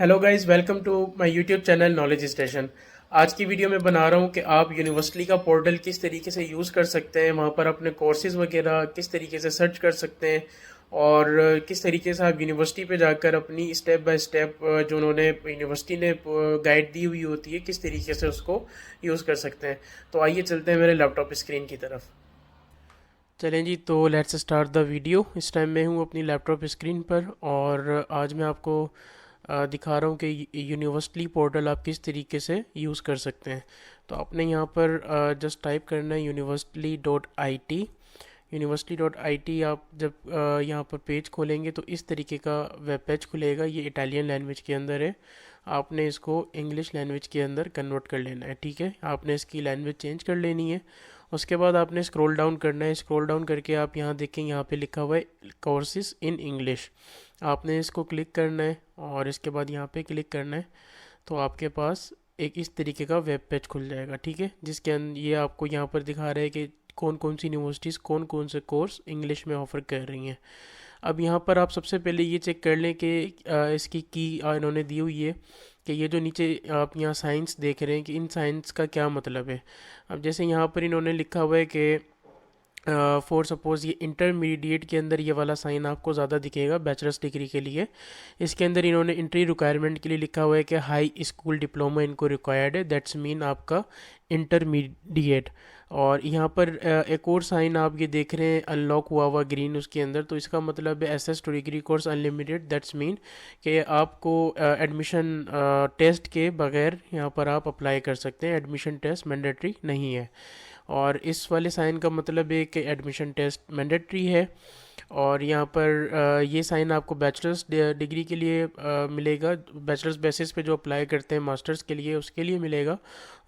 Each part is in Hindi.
Hello guys, welcome to my YouTube channel knowledge station. आज की वीडियो में बना रहा हूँ कि आप यूनिवर्सिटी का पोर्टल किस तरीके से यूज़ कर सकते हैं, वहाँ पर अपने कोर्सेज़ वगैरह किस तरीके से सर्च कर सकते हैं और किस तरीके से आप यूनिवर्सिटी पे जाकर अपनी स्टेप बाय स्टेप जो उन्होंने यूनिवर्सिटी ने गाइड दी हुई होती है किस तरीके से उसको यूज़ कर सकते हैं। तो आइए चलते हैं मेरे लैपटॉप स्क्रीन की तरफ। चलें जी, तो लेट्स स्टार्ट द वीडियो। इस टाइम मैं हूँ अपनी लैपटॉप स्क्रीन पर और आज मैं आपको दिखा रहा हूँ कि यूनिवर्सिटी पोर्टल आप किस तरीके से यूज़ कर सकते हैं। तो आपने यहाँ पर जस्ट टाइप करना है university.it। university.it आप जब यहाँ पर पेज खोलेंगे तो इस तरीके का वेब पेज खुलेगा। ये इटालियन लैंग्वेज के अंदर है। आपने इसको इंग्लिश लैंग्वेज के अंदर कन्वर्ट कर लेना है, ठीक है। आपने इसकी लैंग्वेज चेंज कर लेनी है। उसके बाद आपने स्क्रॉल डाउन करना है। स्क्रॉल डाउन करके आप यहाँ देखें, यहाँ पे लिखा हुआ है कोर्सेज इन इंग्लिश। आपने इसको क्लिक करना है और इसके बाद यहाँ पे क्लिक करना है। तो आपके पास एक इस तरीके का वेब पेज खुल जाएगा, ठीक है, जिसके अंदर ये आपको यहाँ पर दिखा रहा है कि कौन कौन सी यूनिवर्सिटीज़ कौन कौन से कोर्स इंग्लिश में ऑफ़र कर रही हैं। अब यहाँ पर आप सबसे पहले ये चेक कर लें कि इसकी की इन्होंने दी हुई है कि ये जो नीचे आप यहाँ साइंस देख रहे हैं कि इन साइंस का क्या मतलब है। अब जैसे यहाँ पर इन्होंने लिखा हुआ है कि फॉर सपोज़ ये इंटरमीडिएट के अंदर ये वाला साइन आपको ज़्यादा दिखेगा बैचलर्स डिग्री के लिए। इसके अंदर इन्होंने एंट्री रिक्वायरमेंट के लिए लिखा हुआ है कि हाई स्कूल डिप्लोमा इनको रिक्वायर्ड है, दैट्स मीन आपका इंटरमीडिएट। और यहाँ पर एक और साइन आप ये देख रहे हैं अनलॉक हुआ हुआ ग्रीन उसके अंदर, तो इसका मतलब है SS two degree course unlimited, that's mean कि आपको एडमिशन टेस्ट के बगैर यहाँ पर आप अप्लाई कर सकते हैं। एडमिशन टेस्ट मैंडेटरी नहीं है। और इस वाले साइन का मतलब है कि एडमिशन टेस्ट मैंडेटरी है। और यहाँ पर ये साइन आपको बैचलर्स डिग्री के लिए मिलेगा। बैचलर्स बेसिस पे जो अप्लाई करते हैं मास्टर्स के लिए उसके लिए मिलेगा।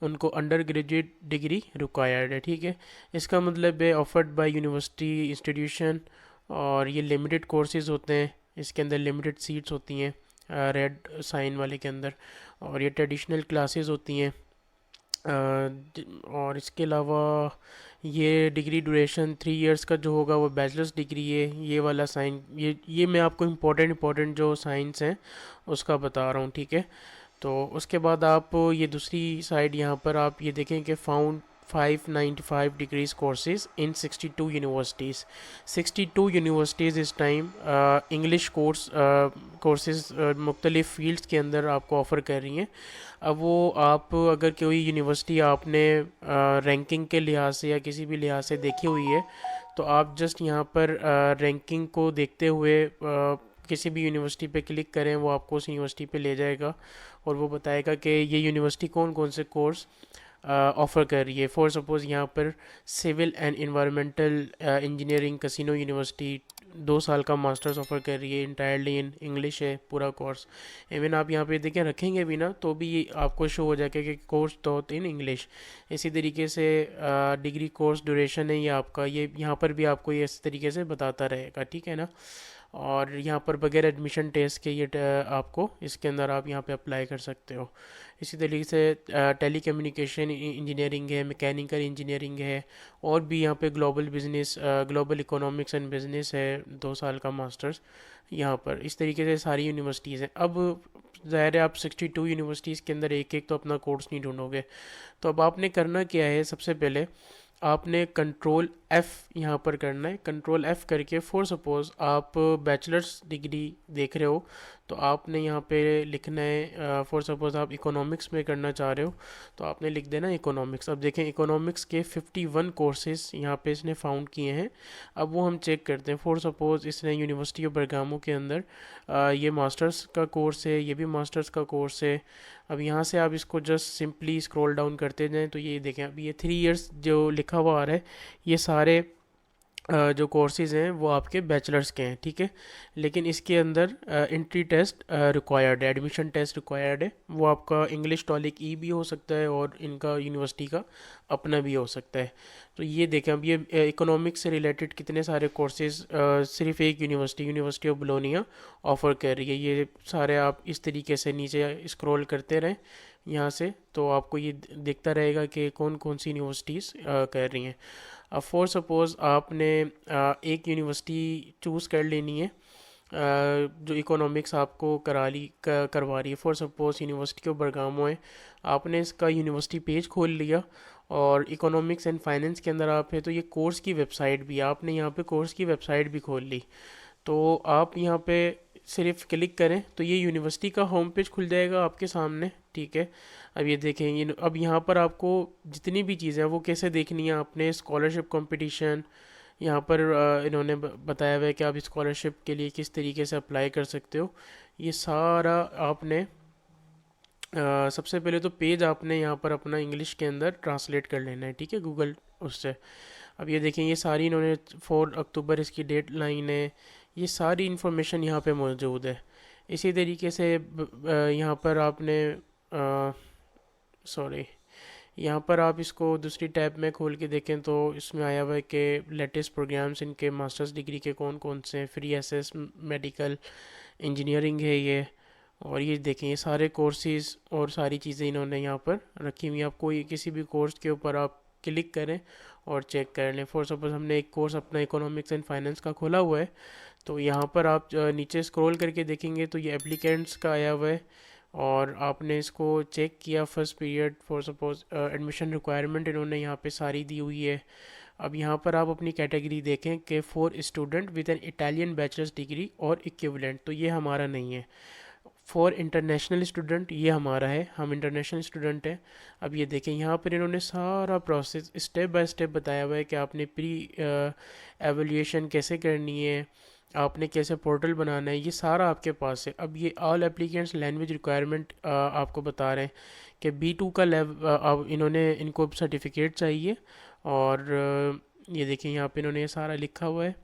उनको अंडर ग्रेजुएट डिग्री रिक्वायर्ड है, ठीक है। इसका मतलब है ऑफर्ड बाय यूनिवर्सिटी इंस्टीट्यूशन। और ये लिमिटेड कोर्सेज होते हैं, इसके अंदर लिमिटेड सीट्स होती हैं रेड साइन वाले के अंदर। और ये ट्रेडिशनल क्लासेस होती हैं। और इसके अलावा ये डिग्री ड्यूरेशन 3 इयर्स का जो होगा वो बैचलर्स डिग्री है। ये वाला साइन ये मैं आपको इम्पोर्टेंट जो साइंस हैं उसका बता रहा हूँ, ठीक है। तो उसके बाद आप ये दूसरी साइड यहाँ पर आप ये देखें कि found 595 degrees courses in 62 universities. 62 universities इस टाइम इंग्लिश कोर्सेज मुख्तलिफ़ फील्ड्स के अंदर आपको ऑफ़र कर रही हैं। अब वो आप अगर कोई यूनिवर्सिटी आपने रैंकिंग के लिहाज से या किसी भी लिहाज से देखी हुई है तो आप जस्ट यहाँ पर रैंकिंग को देखते हुए किसी भी यूनिवर्सिटी पे क्लिक करें, वो आपको उस यूनिवर्सिटी पे ले जाएगा और वो बताएगा कि ये यूनिवर्सिटी कौन कौन से कोर्स ऑफ़र कर रही है। फॉर सपोज़ यहाँ पर civil and environmental engineering Cassino university 2 साल का मास्टर्स ऑफ़र कर रही है, इंटायरली इन इंग्लिश है पूरा कोर्स। इवन आप यहाँ पे देखें रखेंगे भी ना तो भी ये आपको शो हो जाएगा कि कोर्स तो इन इंग्लिश। इसी तरीके से डिग्री कोर्स ड्यूरेशन है ये आपका, ये यहाँ पर भी आपको ये इस तरीके से बताता रहेगा, ठीक है ना। और यहाँ पर बगैर एडमिशन टेस्ट के ये आपको इसके अंदर आप यहाँ पे अप्लाई कर सकते हो। इसी तरीके से टेली कम्युनिकेशन इंजीनियरिंग है, मैकेनिकल इंजीनियरिंग है, और भी यहाँ पे global business global economics and business है 2 साल का मास्टर्स यहाँ पर। इस तरीके से सारी यूनिवर्सिटीज़ हैं। अब ज़ाहिर है आप 62 यूनिवर्सिटीज़ के अंदर एक एक तो अपना कोर्स नहीं ढूंढोगे। तो अब आपने करना क्या है, सबसे पहले आपने कंट्रोल F यहाँ पर करना है। कंट्रोल F करके फॉर सपोज़ आप बैचलर्स डिग्री देख रहे हो तो आपने यहाँ पे लिखना है, फॉर सपोज़ आप इकोनॉमिक्स में करना चाह रहे हो तो आपने लिख देना इकोनॉमिक्स। अब देखें इकोनॉमिक्स के 51 कोर्सेज यहाँ पे इसने फाउंड किए हैं। अब वो हम चेक करते हैं। फॉर सपोज़ इसने यूनिवर्सिटी ऑफ बरगामो के अंदर ये मास्टर्स का कोर्स है, ये भी मास्टर्स का कोर्स है। अब यहाँ से आप इसको जस्ट सिंपली स्क्रॉल डाउन करते जाएं तो ये देखें अभी ये 3 इयर्स जो लिखा हुआ आ रहा है ये सारे जो कोर्सेज़ हैं वो आपके बैचलर्स के हैं, ठीक है। लेकिन इसके अंदर एंट्री टेस्ट रिक्वायर्ड है, एडमिशन टेस्ट रिक्वायर्ड है। वो आपका इंग्लिश टॉलिक ई भी हो सकता है और इनका यूनिवर्सिटी का अपना भी हो सकता है। तो ये देखें अब ये इकोनॉमिक्स से रिलेटेड कितने सारे कोर्सेज़ सिर्फ एक यूनिवर्सिटी ऑफ बोलोनिया ऑफ़र कर रही है। ये सारे आप इस तरीके से नीचे स्क्रॉल करते रहें यहाँ से तो आपको ये दिखता रहेगा कि कौन कौन सी यूनिवर्सिटीज़ कर रही हैं। अब फॉर सपोज़ आपने एक यूनिवर्सिटी चूज़ कर लेनी है। जो इकोनॉमिक्स आपको करवा रही है। For suppose university of Bergamo है, आपने इसका यूनिवर्सिटी पेज खोल लिया और इकोनॉमिक्स एंड फाइनेंस के अंदर आप है, तो ये कोर्स की वेबसाइट भी, आपने यहाँ पे कोर्स की वेबसाइट भी खोल ली। तो आप यहाँ पे सिर्फ क्लिक करें तो ये यूनिवर्सिटी का होम पेज खुल जाएगा आपके सामने, ठीक है। अब ये देखें, ये अब यहाँ पर आपको जितनी भी चीज़ें हैं वो कैसे देखनी है आपने, स्कॉलरशिप कंपटीशन यहाँ पर इन्होंने बताया हुआ है कि आप स्कॉलरशिप के लिए किस तरीके से अप्लाई कर सकते हो। ये सारा आपने सबसे पहले तो पेज आपने यहाँ पर अपना इंग्लिश के अंदर ट्रांसलेट कर लेना है, ठीक है, गूगल उससे। अब ये देखें, ये सारी इन्होंने 4 अक्टूबर इसकी डेट लाइन है, ये सारी इन्फॉर्मेशन यहाँ पे मौजूद है। इसी तरीके से यहाँ पर आपने सॉरी, यहाँ पर आप इसको दूसरी टैब में खोल के देखें तो इसमें आया हुआ है कि लेटेस्ट प्रोग्राम्स इनके मास्टर्स डिग्री के कौन कौन से हैं। फ्री एसएस मेडिकल इंजीनियरिंग है ये, और ये देखें ये सारे कोर्सेज और सारी चीज़ें इन्होंने यहाँ पर रखी हुई हैं। आप कोई किसी भी कोर्स के ऊपर आप क्लिक करें और चेक कर लें। फॉर सपोज हमने एक कोर्स अपना इकोनॉमिक्स एंड फाइनेंस का खोला हुआ है, तो यहाँ पर आप नीचे स्क्रॉल करके देखेंगे तो ये एप्लीकेंट्स का आया हुआ है और आपने इसको चेक किया first period. For suppose admission requirement इन्होंने यहाँ पे सारी दी हुई है। अब यहाँ पर आप अपनी कैटेगरी देखें कि for student with an Italian bachelors degree और इक्विवेलेंट, तो ये हमारा नहीं है। फॉर इंटरनेशनल स्टूडेंट ये हमारा है, हम इंटरनेशनल स्टूडेंट हैं। अब ये देखें, यहाँ पर इन्होंने सारा प्रोसेस स्टेप बाय स्टेप बताया हुआ है कि आपने प्री एवोल्यूशन कैसे करनी है, आपने कैसे पोर्टल बनाना है, ये सारा आपके पास है। अब ये ऑल एप्लीकेंट्स लैंग्वेज रिक्वायरमेंट आपको बता रहे हैं कि B2 का लेवल, अब इन्होंने इनको सर्टिफिकेट चाहिए। और ये देखें यहाँ पे इन्होंने ये सारा लिखा हुआ है।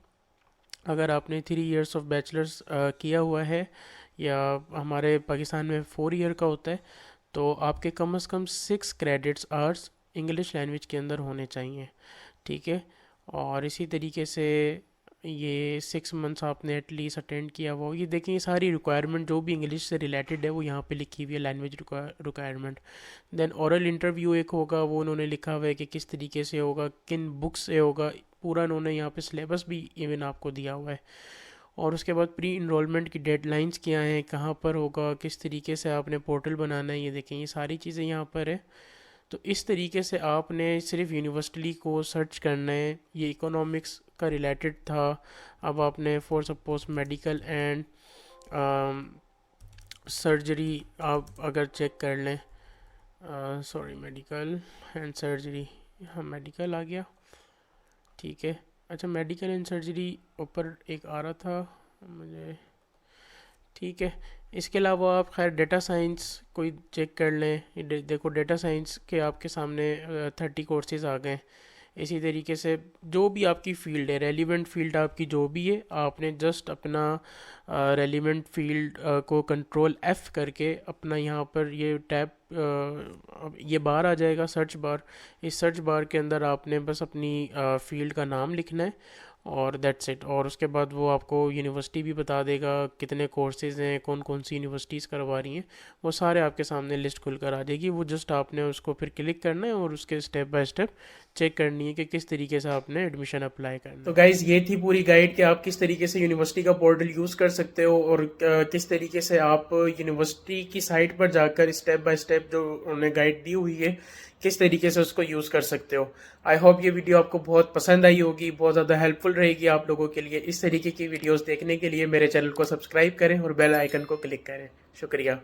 अगर आपने 3 इयर्स ऑफ बैचलर्स किया हुआ है, या हमारे पाकिस्तान में 4 ईयर का होता है, तो आपके कम से कम 6 क्रेडिट्स आवर्स इंग्लिश लैंग्वेज के अंदर होने चाहिए, ठीक है। और इसी तरीके से ये 6 मंथ्स आपने एटलीस्ट अटेंड किया हुआ हो। ये देखें, ये सारी रिक्वायरमेंट जो भी इंग्लिश से रिलेटेड है वो यहाँ पे लिखी हुई है, language requirement. Then oral interview एक होगा, वो उन्होंने लिखा हुआ है कि किस तरीके से होगा, किन बुक्स से होगा, पूरा उन्होंने यहाँ पे सिलेबस भी इवन आपको दिया हुआ है। और उसके बाद प्री इनरोलमेंट की डेडलाइंस क्या हैं, कहाँ पर होगा, किस तरीके से आपने पोर्टल बनाना है, ये देखें ये सारी चीज़ें यहाँ पर है। तो इस तरीके से आपने सिर्फ यूनिवर्सिटी को सर्च करना है। ये इकोनॉमिक्स का रिलेटेड था। अब आपने for suppose medical and surgery आप अगर चेक कर लें, सॉरी, मेडिकल एंड सर्जरी, हाँ मेडिकल आ गया, ठीक है। अच्छा, मेडिकल एंड सर्जरी ऊपर एक आ रहा था मुझे, ठीक है। इसके अलावा आप खैर डेटा साइंस कोई चेक कर लें। देखो डेटा साइंस के आपके सामने 30 कोर्सेज आ गए। इसी तरीके से जो भी आपकी फ़ील्ड है, रेलिवेंट फ़ील्ड आपकी जो भी है, आपने जस्ट अपना रेलिवेंट फ़ील्ड को कंट्रोल F करके अपना यहाँ पर ये टैब, ये बार आ जाएगा सर्च बार। इस सर्च बार के अंदर आपने बस अपनी फ़ील्ड का नाम लिखना है और दैट्स इट। और उसके बाद वो आपको यूनिवर्सिटी भी बता देगा कितने कोर्सेज़ हैं, कौन कौन सी यूनिवर्सिटीज़ करवा रही हैं, वो सारे आपके सामने लिस्ट खुल कर आ जाएगी। वो जस्ट आपने उसको फिर क्लिक करना है और उसके स्टेप बाय स्टेप चेक करनी है कि किस तरीके से आपने एडमिशन अप्लाई करना है। तो गाइज़ ये थी पूरी गाइड कि आप किस तरीके से यूनिवर्सिटी का पोर्टल यूज़ कर सकते हो और किस तरीके से आप यूनिवर्सिटी की साइट पर जाकर स्टेप बाय स्टेप जो उन्होंने गाइड दी हुई है किस तरीके से उसको यूज़ कर सकते हो। आई होप ये वीडियो आपको बहुत पसंद आई होगी, बहुत ज़्यादा हेल्पफुल रहेगी आप लोगों के लिए। इस तरीके की वीडियोस देखने के लिए मेरे चैनल को सब्सक्राइब करें और बेल आइकन को क्लिक करें। शुक्रिया।